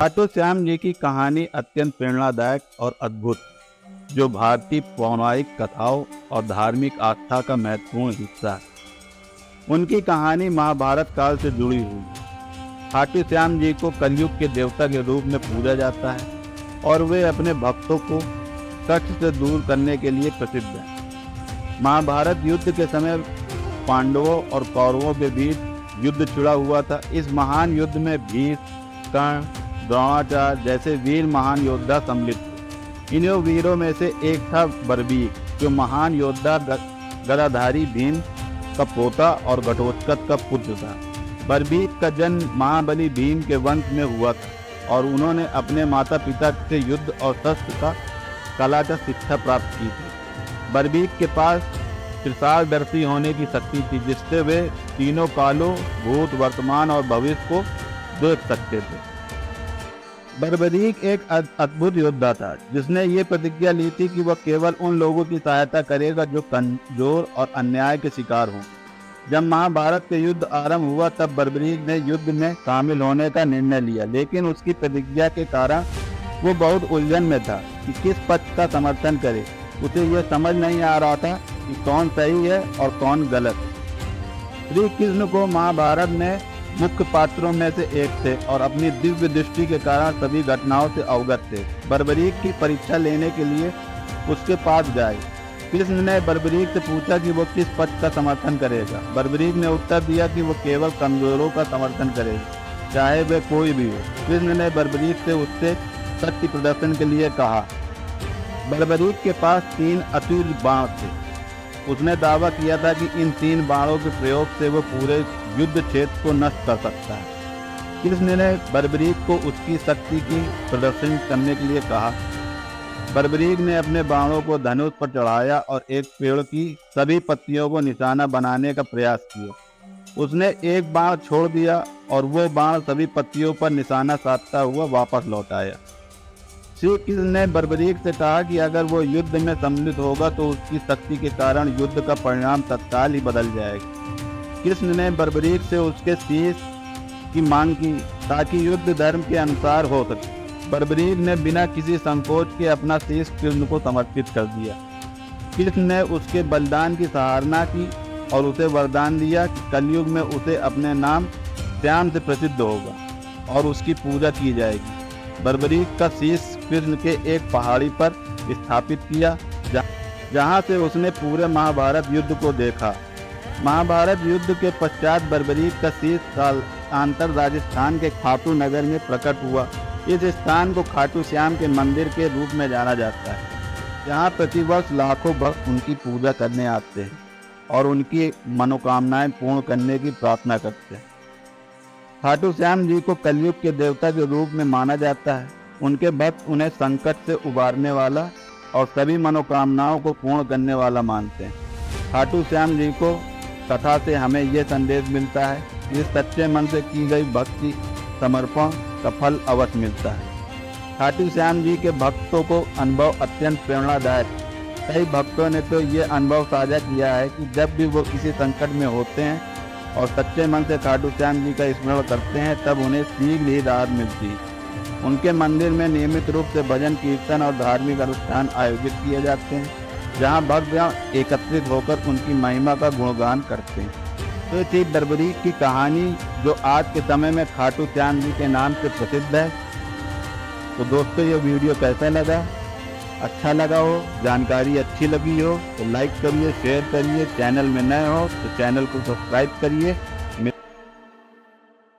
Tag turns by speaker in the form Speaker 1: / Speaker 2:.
Speaker 1: खाटू श्याम जी की कहानी अत्यंत प्रेरणादायक और अद्भुत, जो भारतीय पौराणिक कथाओं और धार्मिक आस्था का महत्वपूर्ण हिस्सा है। उनकी कहानी महाभारत काल से जुड़ी हुई है। खाटू श्याम जी को कलयुग के देवता के रूप में पूजा जाता है और वे अपने भक्तों को कष्ट से दूर करने के लिए प्रसिद्ध हैं। महाभारत युद्ध के समय पांडवों और कौरवों के बीच युद्ध छिड़ा हुआ था। इस महान युद्ध में भीष्म, कर्ण, द्रोणाचार्य जैसे वीर महान योद्धा सम्मिलित थे। इन्हीं वीरों में से एक था बर्बीक, जो महान योद्धा गदाधारी भीम का पोता और घटोत्कच का पुत्र था। बर्बीक का जन्म महाबली भीम के वंश में हुआ था और उन्होंने अपने माता पिता से युद्ध और शस्त्र का कला का शिक्षा प्राप्त की थी। बर्बीक के पास त्रिकालदर्शी होने की शक्ति थी, जिससे वे तीनों कालों, भूत, वर्तमान और भविष्य को देख सकते थे। बर्बरीक एक अद्भुत योद्धा था, जिसने ये प्रतिज्ञा ली थी कि वह केवल उन लोगों की सहायता करेगा जो कमजोर और अन्याय के शिकार हों। जब महाभारत के युद्ध आरंभ हुआ तब बर्बरीक ने युद्ध में शामिल होने का निर्णय लिया, लेकिन उसकी प्रतिज्ञा के कारण वो बहुत उलझन में था कि किस पक्ष का समर्थन करे। उसे यह समझ नहीं आ रहा था कि कौन सही है और कौन गलत। श्री कृष्ण को महाभारत में मुख्य पात्रों में से एक थे और अपनी दिव्य दृष्टि के कारण सभी घटनाओं से अवगत थे। बर्बरीक की परीक्षा लेने के लिए उसके पास गए। कृष्ण ने बर्बरीक से पूछा कि वो किस पक्ष का समर्थन करेगा। बर्बरीक ने उत्तर दिया कि वो केवल कमजोरों का समर्थन करेगा, चाहे वे कोई भी हो। कृष्ण ने बर्बरीक से उससे शक्ति प्रदर्शन के लिए कहा। बर्बरीक के पास 3 अतुल्य बाण थे। उसने दावा किया था कि इन 3 बाणों के प्रयोग से वो पूरे युद्ध क्षेत्र को नष्ट कर सकता है। कृष्ण ने बर्बरीक को उसकी शक्ति की प्रदर्शन करने के लिए कहा। बर्बरीक ने अपने बाणों को धनुष पर चढ़ाया और एक पेड़ की सभी पत्तियों को निशाना बनाने का प्रयास किया। उसने एक बाण छोड़ दिया और वो बाण सभी पत्तियों पर निशाना साधता हुआ वापस लौट आया। श्री कृष्ण ने बर्बरीक से कहा कि अगर वो युद्ध में सम्मिलित होगा तो उसकी शक्ति के कारण युद्ध का परिणाम तत्काल ही बदल जाएगा। कृष्ण ने बर्बरीक से उसके शीश की मांग की ताकि युद्ध धर्म के अनुसार हो सके। बर्बरीक ने बिना किसी संकोच के अपना शीश कृष्ण को समर्पित कर दिया। कृष्ण ने उसके बलिदान की सराहना की और उसे वरदान दिया कि कलयुग में उसे अपने नाम श्याम से प्रसिद्ध होगा और उसकी पूजा की जाएगी। बर्बरीक का शीश कृष्ण के एक पहाड़ी पर स्थापित किया, जहां से उसने पूरे महाभारत युद्ध को देखा। महाभारत युद्ध के पश्चात बर्बरीक का शीश कालांतर राजस्थान के खाटू नगर में प्रकट हुआ। इस स्थान को खाटू श्याम के मंदिर के रूप में जाना जाता है, जहां प्रतिवर्ष लाखों भक्त उनकी पूजा करने आते हैं और उनकी मनोकामनाएं पूर्ण करने की प्रार्थना करते हैं। खाटू श्याम जी को कलयुग के देवता के रूप में माना जाता है। उनके भक्त उन्हें संकट से उबारने वाला और सभी मनोकामनाओं को पूर्ण करने वाला मानते हैं। खाटू श्याम जी को कथा से हमें यह संदेश मिलता है कि सच्चे मन से की गई भक्ति समर्पण का फल अवश्य मिलता है। खाटू श्याम जी के भक्तों को अनुभव अत्यंत प्रेरणादायक है। कई भक्तों ने तो ये अनुभव साझा किया है कि जब भी वो किसी संकट में होते हैं और सच्चे मन से खाटू श्याम जी का स्मरण करते हैं, तब उन्हें शीघ्र ही राहत मिलती है। उनके मंदिर में नियमित रूप से भजन, कीर्तन और धार्मिक अनुष्ठान आयोजित किए जाते हैं, जहां भक्त एकत्रित होकर उनकी महिमा का गुणगान करते हैं। तो ये थी बर्बरीक की कहानी, जो आज के समय में खाटू श्याम जी के नाम से प्रसिद्ध है। तो दोस्तों, ये वीडियो कैसा लगा? अच्छा लगा हो, जानकारी अच्छी लगी हो तो लाइक करिए, शेयर करिए। चैनल में नए हो तो चैनल को सब्सक्राइब करिए